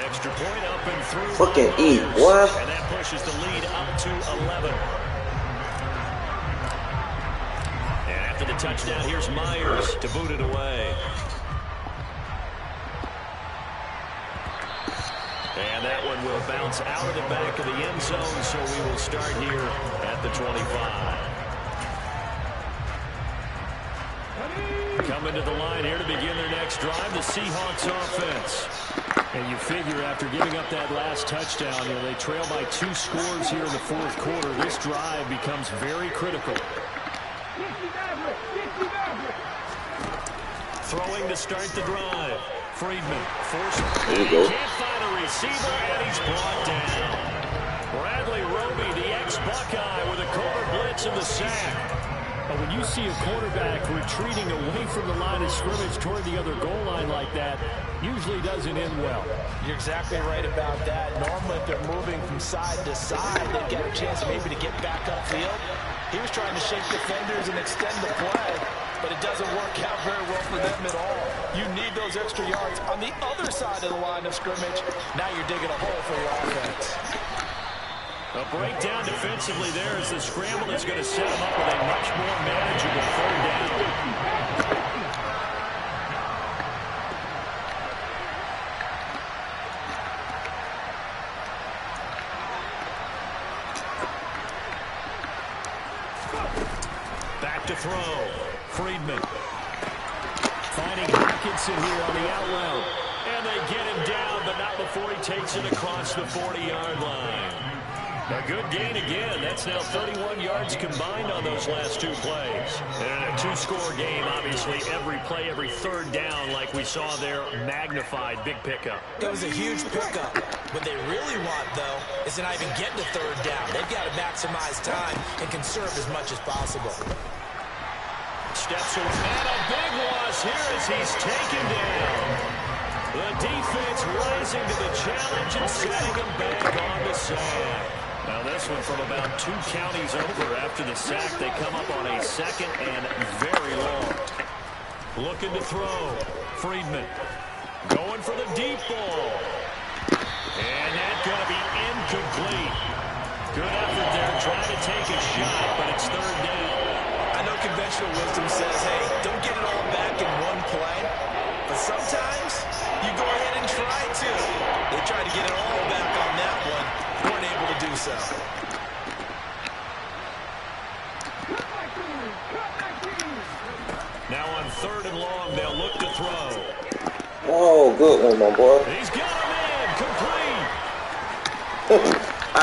[SPEAKER 1] Extra point up and through.
[SPEAKER 2] Fucking eat, what?
[SPEAKER 1] And that pushes the lead up to 11. And after the touchdown, here's Myers to boot it away. And that one will bounce out of the back of the end zone, so we will start here at the 25. Coming to the line here to begin their next drive, the Seahawks offense. And you figure after giving up that last touchdown, they trail by 2 scores here in the 4th quarter. This drive becomes very critical. Throwing to start the drive. Friedman forced.
[SPEAKER 2] There you go.
[SPEAKER 1] Can't find a receiver, and he's brought down. Bradley Roby, the ex-Buckeye, with a corner blitz and the sack. But when you see a quarterback retreating away from the line of scrimmage toward the other goal line like that, usually doesn't end well.
[SPEAKER 4] You're exactly right about that. Normally, if they're moving from side to side, they get a chance maybe to get back upfield. He was trying to shake defenders and extend the play, but it doesn't work out very well for them at all. You need those extra yards on the other side of the line of scrimmage. Now you're digging a hole for your offense.
[SPEAKER 1] A breakdown defensively there as the scramble is going to set him up with a much more manageable 3rd down. Back to throw. Friedman. Finding Hockenson here on the out route. And they get him down, but not before he takes it across the 40-yard line. A good gain again. That's now 31 yards combined on those last 2 plays. And in a 2-score game, obviously, every play, every 3rd down, like we saw there, magnified. Big pickup.
[SPEAKER 4] It was a huge pickup. What they really want, though, is to not even get to 3rd down. They've got to maximize time and conserve as much as possible.
[SPEAKER 1] Steps away. And a big loss here as he's taken down. The defense rising to the challenge and setting him back on the sack. Now this one from about 2 counties over after the sack. They come up on a 2nd and very long. Looking to throw. Friedman going for the deep ball. And that's going to be incomplete. Good effort there trying to take a shot, but it's 3rd down.
[SPEAKER 4] I know conventional wisdom says, hey, don't get it all back in one play. But sometimes you go ahead and try to. They tried to get it all back on that one. Weren't able to do so.
[SPEAKER 1] 3rd and long. They'll look to throw.
[SPEAKER 2] Oh, good one, my boy.
[SPEAKER 1] He's got him in. Complete.
[SPEAKER 2] I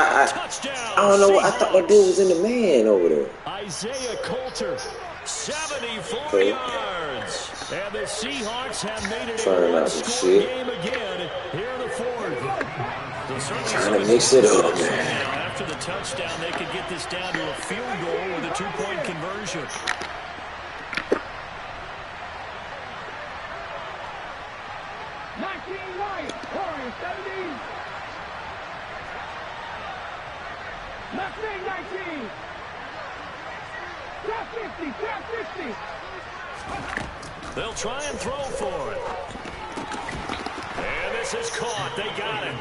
[SPEAKER 2] don't know. I thought that dude was in the man over there.
[SPEAKER 1] Isaiah Coulter, 74 yards. And the Seahawks have made it a one-score game again here in the 4th.
[SPEAKER 2] Trying to mix it up, man.
[SPEAKER 1] After the touchdown, they could get this down to a field goal with a 2-point conversion.
[SPEAKER 5] Left wing 19. Top 50, top 50.
[SPEAKER 1] They'll try and throw for it. And this is caught. They got it.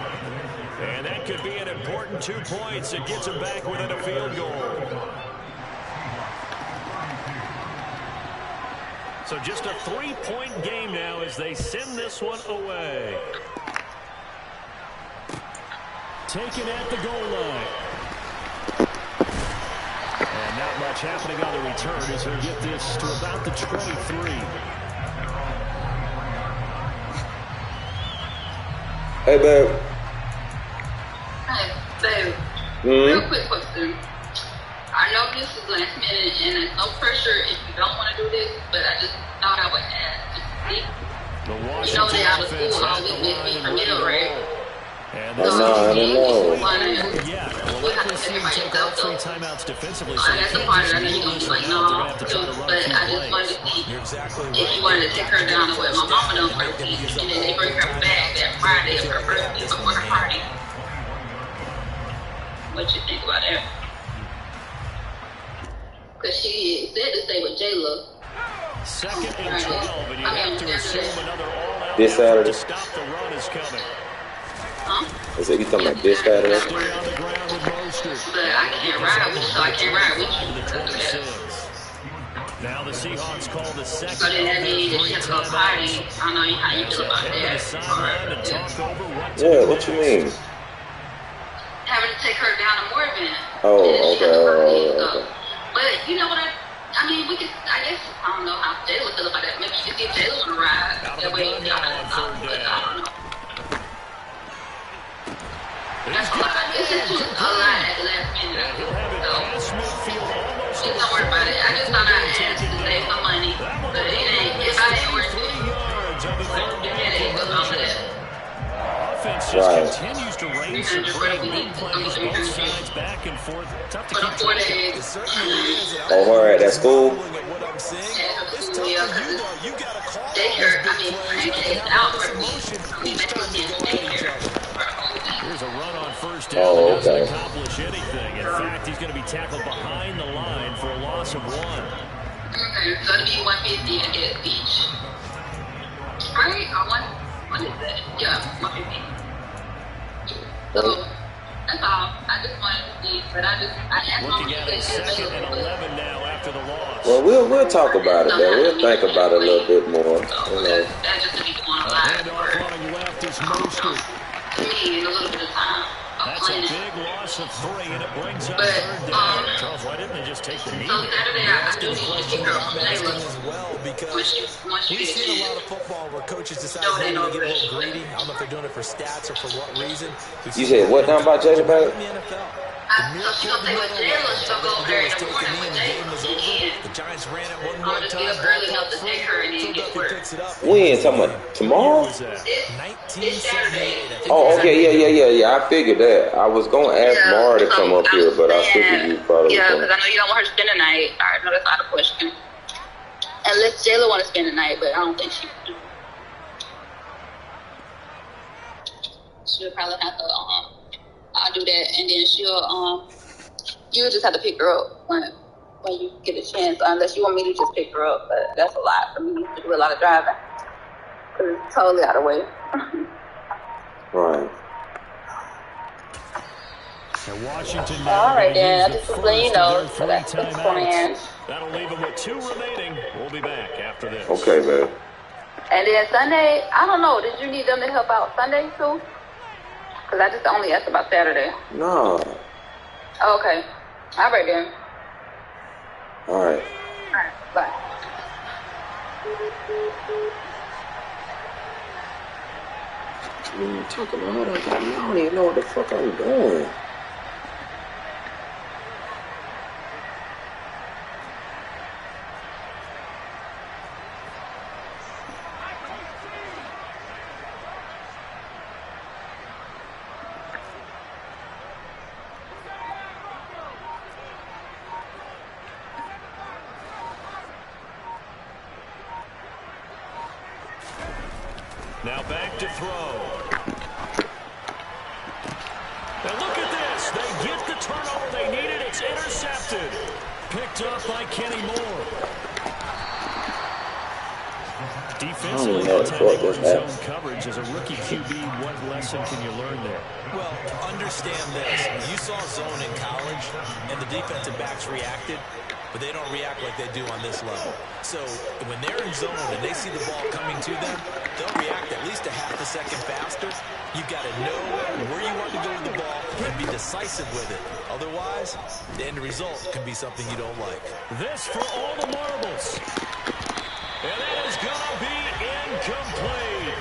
[SPEAKER 1] And that could be an important 2 points. It gets them back within a field goal. So just a 3-point game now as they send this one away. Taken at the goal line. And not much happening on the return as we get this to about the 23.
[SPEAKER 2] Hey, babe.
[SPEAKER 6] Hey, babe. Real quick question. I know this is last minute and there's no pressure if you don't want to do this, but I just thought I would ask. You know they out of school all week next week for middle, right?
[SPEAKER 2] I don't know.
[SPEAKER 1] Yeah, well,
[SPEAKER 6] we have to take all 3
[SPEAKER 1] timeouts defensively.
[SPEAKER 6] So that's the part that I know you're going to be like, no, but I just wanted to see if you wanted to take her down to where my mama knows her feet, and then they bring her back that Friday of her birthday before her party. What you think about that? Because she said to stay with J-Lo.
[SPEAKER 1] 2nd and 12, and you have to assume another all-out
[SPEAKER 2] this Saturday
[SPEAKER 1] to stop the run is coming.
[SPEAKER 6] Huh?
[SPEAKER 2] I said, you talking about this Saturday?
[SPEAKER 1] Stay on the ground with Mostert.
[SPEAKER 6] But I can't ride with you, so I can't ride with you.
[SPEAKER 1] The 26. Now the Seahawks call the second.
[SPEAKER 6] So then that means that she has to go party. I don't know how you feel about that.
[SPEAKER 2] Yeah, what you mean?
[SPEAKER 6] Having to take her down to Morgan.
[SPEAKER 2] Oh, okay.
[SPEAKER 6] But you know what I mean, we could, I guess, I don't know how Jayla feel about that. Maybe you could get Jayla on a ride. That way you got it. But I don't know. That's a lot. This is just a lot at the last minute. So, don't worry about it. I just thought I'd ask to save some money. But it ain't, if I ain't worth it, the headache goes over that.
[SPEAKER 1] Offense just continues to rain supreme. Big plays, both sides back and forth. Tough to keep track of.
[SPEAKER 2] Oh, all right, that's cool.
[SPEAKER 6] Daycare, I mean, pancakes out for me. We met with daycare.
[SPEAKER 1] Here's a run on first down.
[SPEAKER 2] Oh,
[SPEAKER 1] that doesn't accomplish anything. In fact, he's going to be tackled behind the line for a loss of 1.
[SPEAKER 6] Okay, so it'll be 150 to get each. Right? What is that? Yeah, 150. So that's all. I just wanted to see, but I asked my
[SPEAKER 1] looking at it, 2nd and 11 now after the loss.
[SPEAKER 2] Well, we'll talk about it, man. We'll think about it a little bit more.
[SPEAKER 6] So that just to be going a lot.
[SPEAKER 1] Handoff running left is Mostert.
[SPEAKER 6] To me, in a little bit of time.
[SPEAKER 1] That's a big loss of 3, and it brings up
[SPEAKER 6] But,
[SPEAKER 1] 3rd down. Charles, why didn't they just take the knee?
[SPEAKER 6] So Saturday, I do need to keep her on Jayla.
[SPEAKER 4] as well, because
[SPEAKER 6] Once you
[SPEAKER 4] we've
[SPEAKER 6] get
[SPEAKER 4] seen a
[SPEAKER 6] kids.
[SPEAKER 4] lot of football where coaches decide
[SPEAKER 6] No,
[SPEAKER 4] they
[SPEAKER 6] they
[SPEAKER 4] want
[SPEAKER 6] don't
[SPEAKER 4] to get a little
[SPEAKER 6] agree.
[SPEAKER 4] greedy. I don't know if they're doing it for stats or for what reason.
[SPEAKER 2] You said what now about Jada Bates?
[SPEAKER 4] In the NFL.
[SPEAKER 6] So she's going to stay with Jayla. She's going to go over there in the morning with Jayla.
[SPEAKER 4] The Giants ran it one
[SPEAKER 6] I'm
[SPEAKER 4] more
[SPEAKER 6] going to
[SPEAKER 4] time.
[SPEAKER 6] get up early enough to take her and then get to work.
[SPEAKER 4] Picks it up.
[SPEAKER 2] When? Talking about tomorrow?
[SPEAKER 6] This Saturday.
[SPEAKER 2] Oh, okay, yeah. I figured that. I was going to ask Mara to come up here, but I figured you probably
[SPEAKER 6] Yeah,
[SPEAKER 2] was
[SPEAKER 6] because I know you don't want her to spend the night. I know that's not a question. Unless Jayla want to spend the night, but I don't think she would. She'll probably have to, I'll do that, and then you'll just have to pick her up when you get a chance, unless you want me to just pick her up, but that's a lot for me to do a lot of driving, because it's totally out of the way.
[SPEAKER 2] Right.
[SPEAKER 1] And Washington
[SPEAKER 6] All right, then. I
[SPEAKER 1] use
[SPEAKER 6] just
[SPEAKER 1] the
[SPEAKER 6] want to let you
[SPEAKER 1] first
[SPEAKER 6] know.
[SPEAKER 1] of
[SPEAKER 6] So
[SPEAKER 1] their
[SPEAKER 6] that's
[SPEAKER 1] 3
[SPEAKER 6] what's going on.
[SPEAKER 1] timeouts. That'll leave them with 2 remaining. We'll be back after this.
[SPEAKER 2] Okay, man.
[SPEAKER 6] And then Sunday, I don't know. Did you need them to help out Sunday too? Because I just only asked about Saturday.
[SPEAKER 2] No.
[SPEAKER 6] Oh, okay. All right, then.
[SPEAKER 2] All right.
[SPEAKER 6] All right. Bye.
[SPEAKER 2] What are you talking about? I don't even know what the fuck I'm doing.
[SPEAKER 1] Now back to throw. And look at this. They get the turnover they needed. It's intercepted. Picked up by Kenny Moore. Defensively, that's how they work zone coverage. As a rookie QB, what lesson can you learn there?
[SPEAKER 4] Well, understand this. You saw zone in college, and the defensive backs reacted, but they don't react like they do on this level. So when they're in zone and they see the ball coming to them, they'll react at least a half a second faster. You've got to know where you want to go with the ball and be decisive with it. Otherwise, the end result can be something you don't like.
[SPEAKER 1] This for all the marbles. And that is going to be incomplete.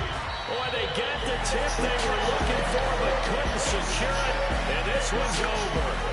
[SPEAKER 1] Boy, they got the tip they were looking for, but couldn't secure it. And this one's over.